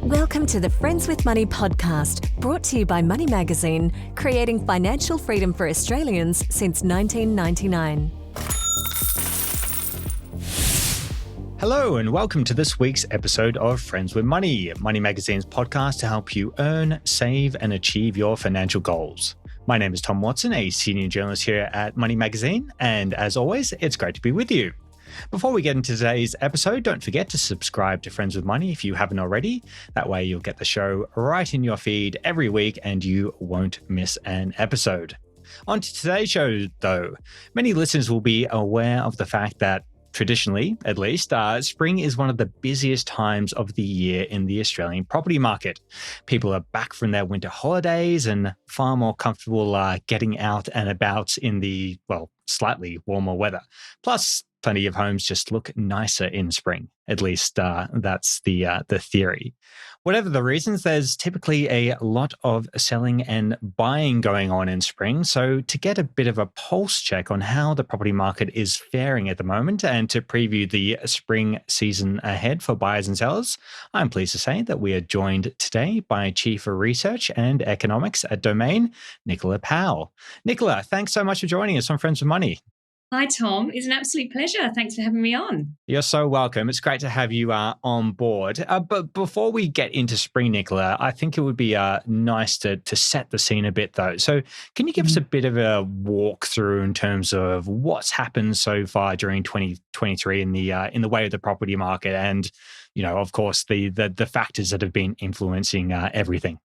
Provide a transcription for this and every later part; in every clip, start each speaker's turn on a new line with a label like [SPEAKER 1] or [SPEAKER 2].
[SPEAKER 1] Welcome to the Friends with Money podcast, brought to you by Money Magazine, creating financial freedom for Australians since 1999.
[SPEAKER 2] Hello and welcome to this week's episode of Friends with Money, Money Magazine's podcast to help you earn, save and achieve your financial goals. My name is Tom Watson, a senior journalist here at Money Magazine, and as always, it's great to be with you. Before we get into today's episode, don't forget to subscribe to Friends with Money if you haven't already. That way you'll get the show right in your feed every week and you won't miss an episode. On to today's show, though. Many listeners will be aware of the fact that traditionally, at least, spring is one of the busiest times of the year in the Australian property market. People are back from their winter holidays and far more comfortable getting out and about in the, slightly warmer weather. Plus, plenty of homes just look nicer in spring. At least that's the theory. Whatever the reasons, there's typically a lot of selling and buying going on in spring. So to get a bit of a pulse check on how the property market is faring at the moment and to preview the spring season ahead for buyers and sellers, I'm pleased to say that we are joined today by Chief of Research and Economics at Domain, Nicola Powell. Nicola, thanks so much for joining us on Friends with Money.
[SPEAKER 3] Hi, Tom. It's an absolute pleasure. Thanks for having me on.
[SPEAKER 2] You're so welcome. It's great to have you on board. But before we get into spring, Nicola, I think it would be nice to set the scene a bit, though. So can you give us a bit of a walkthrough in terms of what's happened so far during 2023 in the way of the property market and, of course, the factors that have been influencing everything?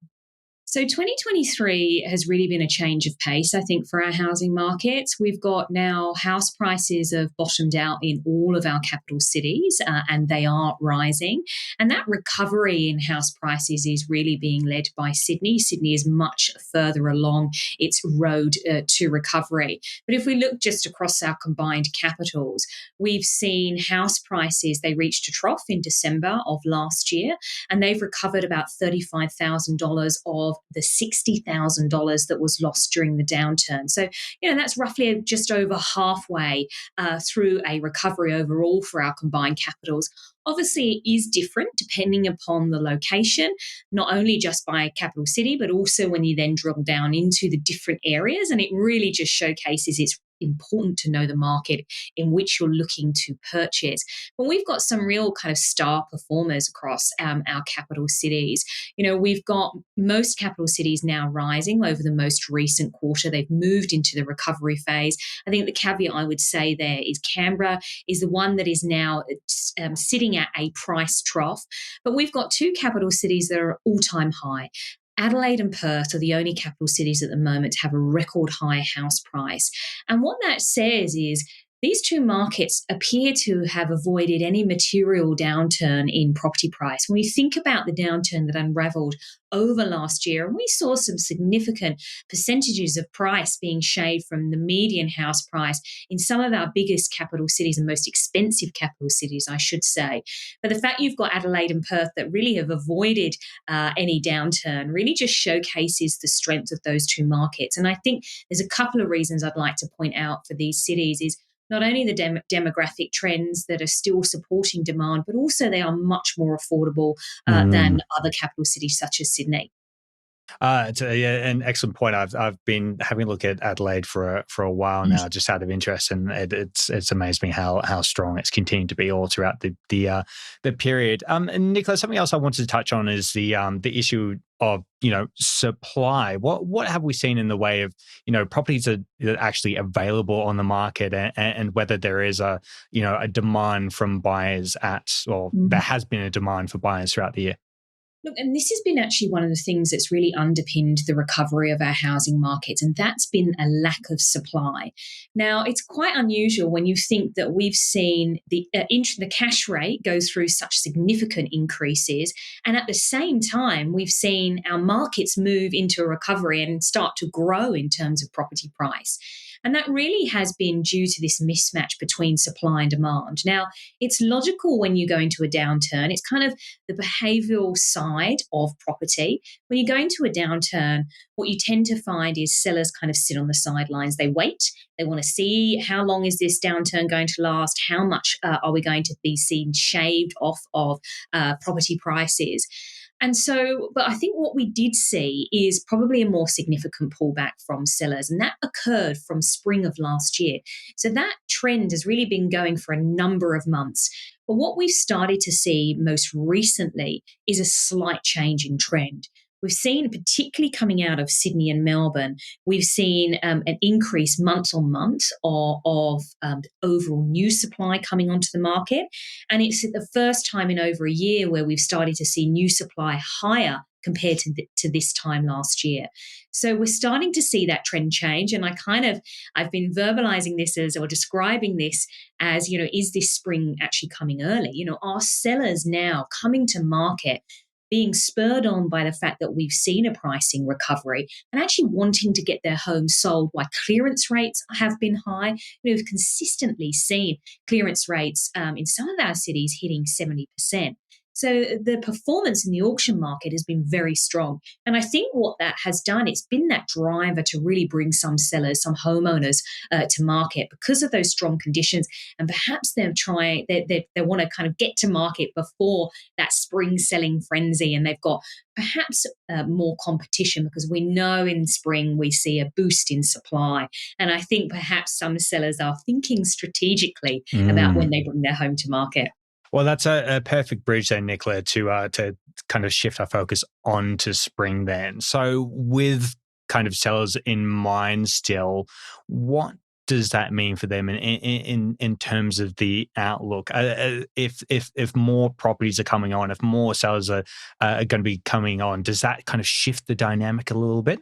[SPEAKER 3] So 2023 has really been a change of pace, I think, for our housing markets. We've got now house prices have bottomed out in all of our capital cities and they are rising. And that recovery in house prices is really being led by Sydney. Sydney is much further along its road to recovery. But if we look just across our combined capitals, we've seen house prices, they reached a trough in December of last year, and they've recovered about $35,000 of the $60,000 that was lost during the downturn. So, that's roughly just over halfway through a recovery overall for our combined capitals. Obviously, it is different depending upon the location, not only just by capital city, but also when you then drill down into the different areas. And it really just showcases it's important to know the market in which you're looking to purchase. But we've got some real kind of star performers across our capital cities. We've got most capital cities now rising over the most recent quarter. They've moved into the recovery phase. I think the caveat I would say there is Canberra is the one that is now sitting at a price trough. But we've got two capital cities that are all-time high. Adelaide and Perth are the only capital cities at the moment to have a record high house price. And what that says is these two markets appear to have avoided any material downturn in property price. When we think about the downturn that unraveled over last year, and we saw some significant percentages of price being shaved from the median house price in some of our biggest capital cities and most expensive capital cities, I should say. But the fact you've got Adelaide and Perth that really have avoided any downturn really just showcases the strength of those two markets. And I think there's a couple of reasons I'd like to point out for these cities is not only the demographic trends that are still supporting demand, but also they are much more affordable than other capital cities such as Sydney.
[SPEAKER 2] It's an excellent point. I've been having a look at Adelaide for a while now, just out of interest, and it's amazed me how strong it's continued to be all throughout the period. And Nicola, something else I wanted to touch on is the issue of supply. What have we seen in the way of properties that are actually available on the market, and whether there is a demand from buyers there has been a demand for buyers throughout the year.
[SPEAKER 3] Look, and this has been actually one of the things that's really underpinned the recovery of our housing markets, and that's been a lack of supply. Now, it's quite unusual when you think that we've seen the cash rate go through such significant increases, and at the same time, we've seen our markets move into a recovery and start to grow in terms of property price. And that really has been due to this mismatch between supply and demand. Now, it's logical when you go into a downturn. It's kind of the behavioural side of property. When you go into a downturn, what you tend to find is sellers kind of sit on the sidelines. They wait. They want to see how long is this downturn going to last? How much are we going to be seen shaved off of property prices? And so, but I think what we did see is probably a more significant pullback from sellers, and that occurred from spring of last year. So that trend has really been going for a number of months. But what we've started to see most recently is a slight change in trend. We've seen, particularly coming out of Sydney and Melbourne, we've seen an increase month on month of overall new supply coming onto the market. And it's the first time in over a year where we've started to see new supply higher compared to this time last year. So we're starting to see that trend change. And I've been verbalizing this as, or describing this as, is this spring actually coming early? Are sellers now coming to market being spurred on by the fact that we've seen a pricing recovery and actually wanting to get their home sold while clearance rates have been high? We've consistently seen clearance rates in some of our cities hitting 70%. So the performance in the auction market has been very strong. And I think what that has done, it's been that driver to really bring some sellers, some homeowners to market because of those strong conditions. And perhaps they want to kind of get to market before that spring selling frenzy. And they've got perhaps more competition because we know in spring we see a boost in supply. And I think perhaps some sellers are thinking strategically about when they bring their home to market.
[SPEAKER 2] Well, that's a perfect bridge then, Nicola, to kind of shift our focus onto spring then. So with kind of sellers in mind still, what does that mean for them in terms of the outlook? If more properties are coming on, if more sellers are going to be coming on, does that kind of shift the dynamic a little bit?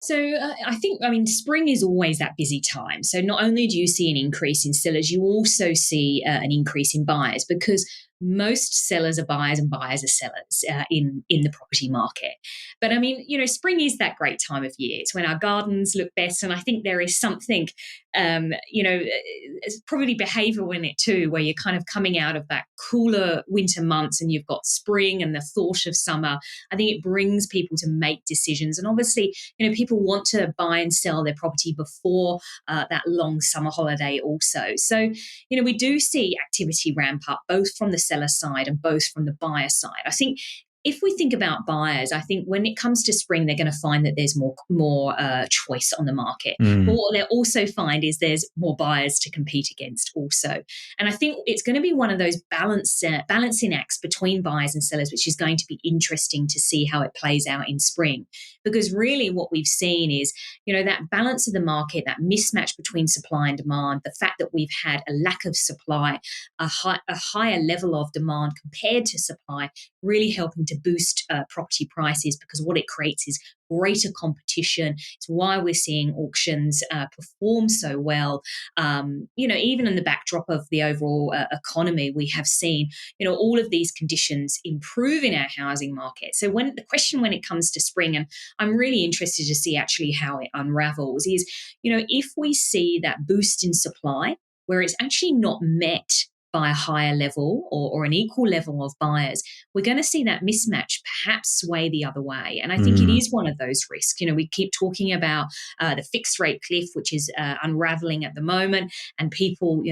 [SPEAKER 3] So I mean, spring is always that busy time. So not only do you see an increase in sellers, you also see an increase in buyers because most sellers are buyers and buyers are sellers in the property market. But I mean, spring is that great time of year. It's when our gardens look best. And I think there is something, it's probably behavioural in it too, where you're kind of coming out of that cooler winter months and you've got spring and the thought of summer. I think it brings people to make decisions. And obviously, people want to buy and sell their property before that long summer holiday also. So, we do see activity ramp up both from the seller side and both from the buyer side. I think if we think about buyers, I think when it comes to spring, they're going to find that there's more choice on the market. But what they'll also find is there's more buyers to compete against also. And I think it's going to be one of those balancing acts between buyers and sellers, which is going to be interesting to see how it plays out in spring. Because really what we've seen is, that balance of the market, that mismatch between supply and demand, the fact that we've had a lack of supply, a higher level of demand compared to supply, really helping to boost property prices because what it creates is greater competition. It's why we're seeing auctions perform so well. Even in the backdrop of the overall economy, we have seen, all of these conditions improve in our housing market. So when it comes to spring, and I'm really interested to see actually how it unravels, is, if we see that boost in supply where it's actually not met by a higher level or an equal level of buyers, we're going to see that mismatch perhaps sway the other way. And I think it is one of those risks. We keep talking about the fixed rate cliff, which is unraveling at the moment, and people,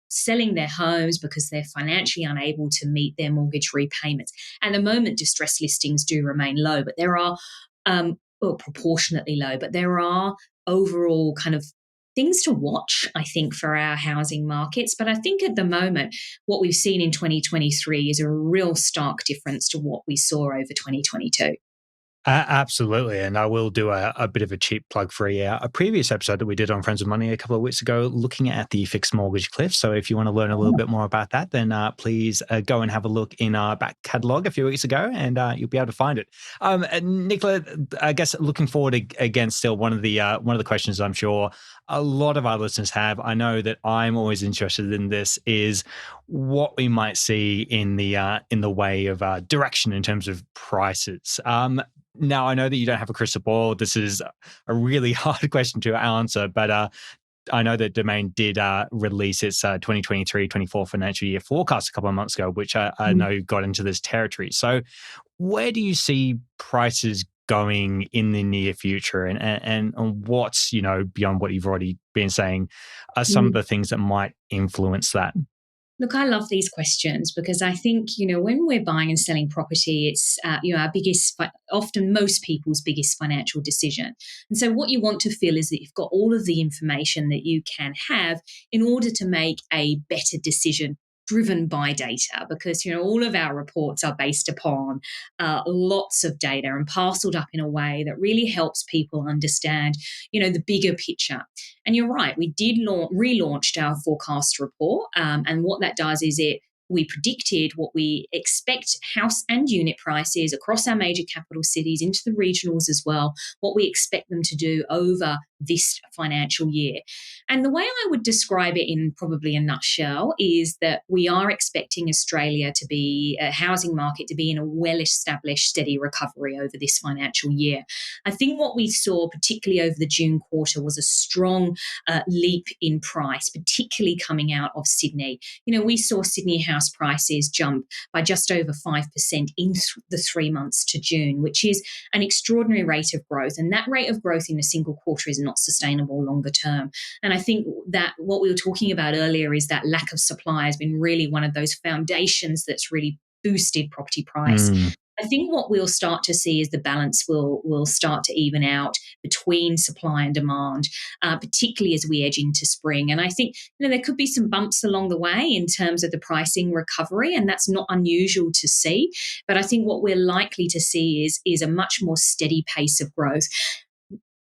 [SPEAKER 3] selling their homes because they're financially unable to meet their mortgage repayments. At the moment, distress listings do remain low, but there are, proportionately low, but there are overall kind of things to watch, I think, for our housing markets. But I think at the moment, what we've seen in 2023 is a real stark difference to what we saw over 2022.
[SPEAKER 2] Absolutely. And I will do a bit of a cheap plug for a previous episode that we did on Friends with Money a couple of weeks ago, looking at the fixed mortgage cliff. So if you want to learn a little bit more about that, then please go and have a look in our back catalogue a few weeks ago and you'll be able to find it. Nicola, I guess looking forward again, still one of the questions I'm sure a lot of our listeners have, I know that I'm always interested in this, is what we might see in the way of direction in terms of prices. Now, I know that you don't have a crystal ball. This is a really hard question to answer, but I know that Domain did release its 2023-24 financial year forecast a couple of months ago, which I know got into this territory. So where do you see prices going in the near future, and what's, beyond what you've already been saying, are some of the things that might influence that?
[SPEAKER 3] Look, I love these questions because I think, when we're buying and selling property, it's, our biggest, often most people's biggest financial decision. And so what you want to feel is that you've got all of the information that you can have in order to make a better decision driven by data, because all of our reports are based upon lots of data and parceled up in a way that really helps people understand the bigger picture. And you're right, we did relaunched our forecast report, and what that does is we predicted what we expect house and unit prices across our major capital cities, into the regionals as well, what we expect them to do over this financial year. And the way I would describe it in probably a nutshell is that we are expecting Australia to be a housing market to be in a well-established, steady recovery over this financial year. I think what we saw, particularly over the June quarter, was a strong leap in price, particularly coming out of Sydney. We saw Sydney house prices jump by just over 5% in the 3 months to June, which is an extraordinary rate of growth. And that rate of growth in a single quarter is not sustainable longer term. And I think that what we were talking about earlier is that lack of supply has been really one of those foundations that's really boosted property price. I think what we'll start to see is the balance will start to even out between supply and demand, particularly as we edge into spring. And I think there could be some bumps along the way in terms of the pricing recovery, and that's not unusual to see. But I think what we're likely to see is a much more steady pace of growth.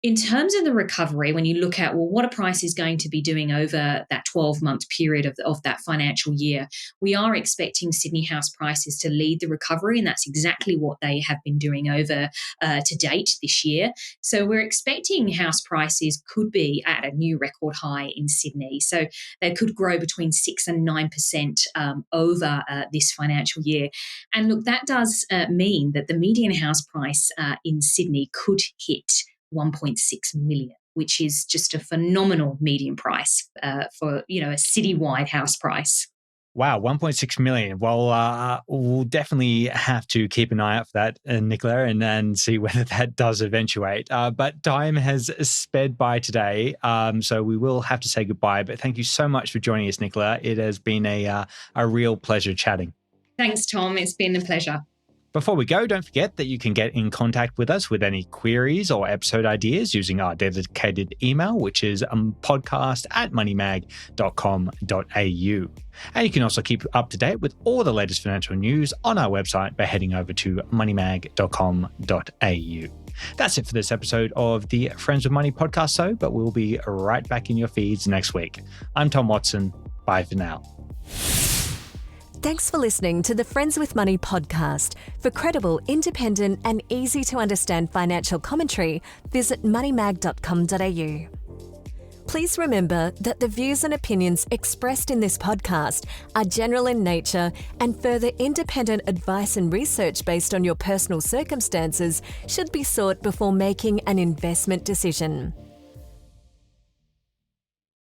[SPEAKER 3] In terms of the recovery, when you look at, what a price is going to be doing over that 12-month period of that financial year, we are expecting Sydney house prices to lead the recovery, and that's exactly what they have been doing over to date this year. So we're expecting house prices could be at a new record high in Sydney. So they could grow between 6 and 9% over this financial year. And look, that does mean that the median house price in Sydney could hit 1.6 million, which is just a phenomenal median price for a citywide house price.
[SPEAKER 2] Wow, 1.6 million. Well, we'll definitely have to keep an eye out for that, Nicola, and see whether that does eventuate. But time has sped by today, so we will have to say goodbye. But thank you so much for joining us, Nicola. It has been a real pleasure chatting.
[SPEAKER 3] Thanks, Tom. It's been a pleasure.
[SPEAKER 2] Before we go, don't forget that you can get in contact with us with any queries or episode ideas using our dedicated email, which is podcast@moneymag.com.au. And you can also keep up to date with all the latest financial news on our website by heading over to moneymag.com.au. That's it for this episode of the Friends with Money podcast show, but we'll be right back in your feeds next week. I'm Tom Watson. Bye for now.
[SPEAKER 1] Thanks for listening to the Friends with Money podcast. For credible, independent and easy to understand financial commentary, visit moneymag.com.au. Please remember that the views and opinions expressed in this podcast are general in nature, and further independent advice and research based on your personal circumstances should be sought before making an investment decision.